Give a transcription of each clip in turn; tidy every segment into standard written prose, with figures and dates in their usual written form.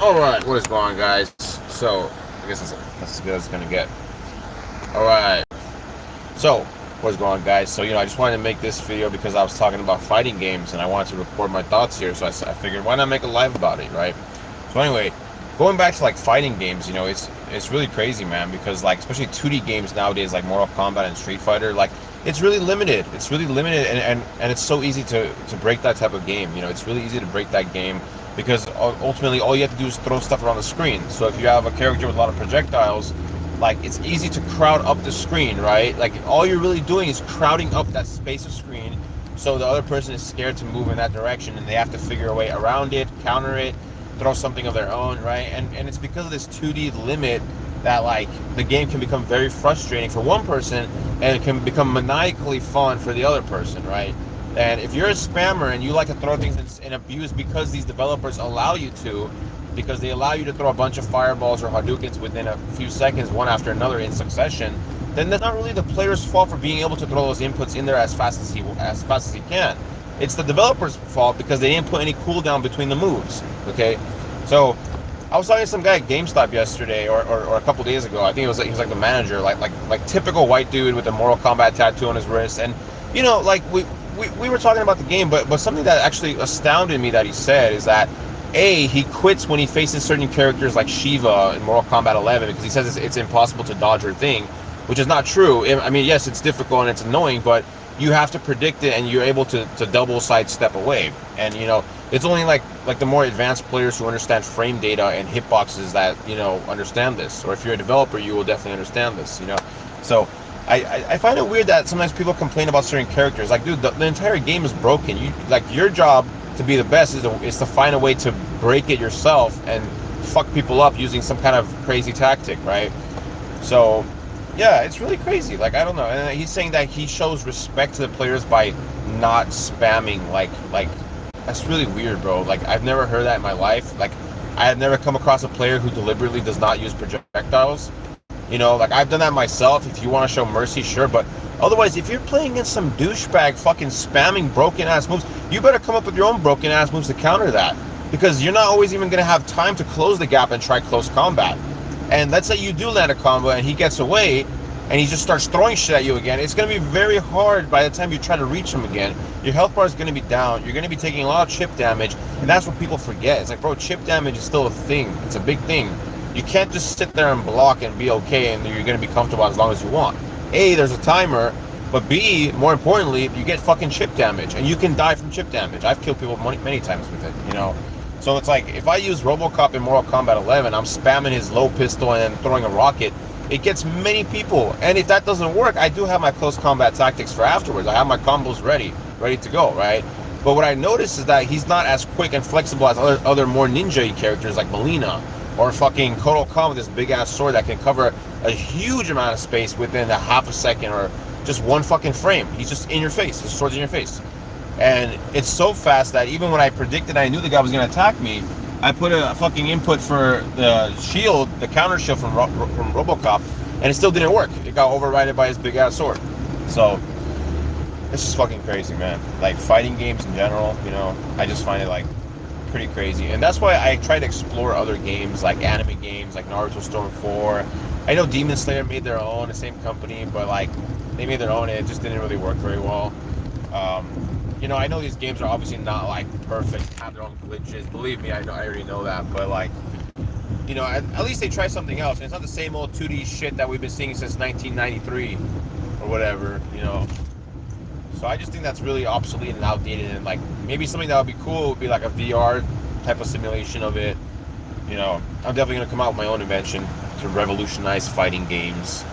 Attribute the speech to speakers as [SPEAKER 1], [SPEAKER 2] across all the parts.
[SPEAKER 1] Alright, what is going on, guys? So, I guess that's as good as it's gonna get. Alright, so, what's going on, guys? So, I just wanted to make this video because I was talking about fighting games and I wanted to record my thoughts here, so I figured, why not make a live about it, right? So anyway, going back to, fighting games, it's really crazy, man, because, especially 2D games nowadays, like Mortal Kombat and Street Fighter, it's really limited. It's really limited, and it's so easy to break that type of game. It's really easy to break that game because ultimately all you have to do is throw stuff around the screen. So if you have a character with a lot of projectiles, it's easy to crowd up the screen, right? All you're really doing is crowding up that space of screen, so the other person is scared to move in that direction, and they have to figure a way around it, counter it, throw something of their own, right? And it's because of this 2D limit that the game can become very frustrating for one person, and it can become maniacally fun for the other person, right? And if you're a spammer and you like to throw things and abuse because these developers allow you to, because they allow you to throw a bunch of fireballs or Hadoukens within a few seconds, one after another in succession, then that's not really the player's fault for being able to throw those inputs in there as fast as he can. It's the developer's fault because they didn't put any cooldown between the moves. Okay, so I was talking to some guy at GameStop yesterday, or a couple days ago. I think he was like the manager, like typical white dude with a Mortal Kombat tattoo on his wrist, and we were talking about the game, but something that actually astounded me that he said is that he quits when he faces certain characters like Shiva in Mortal Kombat 11 because he says it's impossible to dodge her thing, which is not true. I mean, yes, it's difficult and it's annoying, but you have to predict it and you're able to double sidestep away. And it's only like the more advanced players who understand frame data and hitboxes that understand this. Or if you're a developer, you will definitely understand this. So I find it weird that sometimes people complain about certain characters. Dude, the entire game is broken. Your job to be the best is to find a way to break it yourself and fuck people up using some kind of crazy tactic, right? So yeah, it's really crazy. I don't know. And he's saying that he shows respect to the players by not spamming. That's really weird, bro. I've never heard that in my life. I have never come across a player who deliberately does not use projectiles. I've done that myself. If you want to show mercy, sure, but otherwise, if you're playing against some douchebag fucking spamming broken ass moves, you better come up with your own broken ass moves to counter that, because you're not always even gonna have time to close the gap and try close combat. And let's say you do land a combo and he gets away and he just starts throwing shit at you again. It's going to be very hard by the time you try to reach him again. Your health bar is going to be down. You're going to be taking a lot of chip damage. And that's what people forget. It's bro, chip damage is still a thing. It's a big thing. You can't just sit there and block and be okay and you're going to be comfortable as long as you want. A, there's a timer. But B, more importantly, you get fucking chip damage. And you can die from chip damage. I've killed people many times with it, So it's if I use RoboCop in Mortal Kombat 11, I'm spamming his low pistol and then throwing a rocket. It gets many people. And if that doesn't work, I do have my close combat tactics for afterwards. I have my combos ready to go, right? But what I noticed is that he's not as quick and flexible as other more ninja-y characters like Melina or fucking Kotal Kahn with this big-ass sword that can cover a huge amount of space within a half a second or just one fucking frame. He's just in your face. His sword's in your face. And it's so fast that even when I predicted I knew the guy was going to attack me, I put a fucking input for the shield, the counter shield from RoboCop, and it still didn't work. It got overridden by his big ass sword. So it's just fucking crazy, man. Fighting games in general, I just find it pretty crazy. And that's why I try to explore other games, like anime games, like Naruto Storm 4. I know Demon Slayer made their own, the same company, but they made their own and it just didn't really work very well. I know these games are obviously not perfect, have their own glitches. Believe me, I already know that. But at least they try something else. And it's not the same old 2D shit that we've been seeing since 1993 or whatever. So I just think that's really obsolete and outdated. And maybe something that would be cool would be a VR type of simulation of it. I'm definitely gonna come out with my own invention to revolutionize fighting games.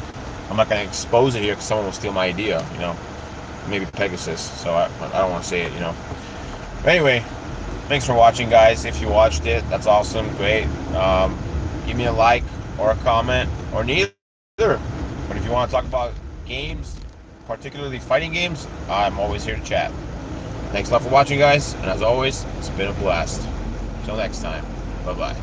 [SPEAKER 1] I'm not gonna expose it here because someone will steal my idea. Maybe Pegasus, so I don't want to say it, But anyway, thanks for watching, guys. If you watched it, that's awesome, great. Give me a like or a comment, or neither. But if you want to talk about games, particularly fighting games, I'm always here to chat. Thanks a lot for watching, guys, and as always, it's been a blast. Till next time, bye-bye.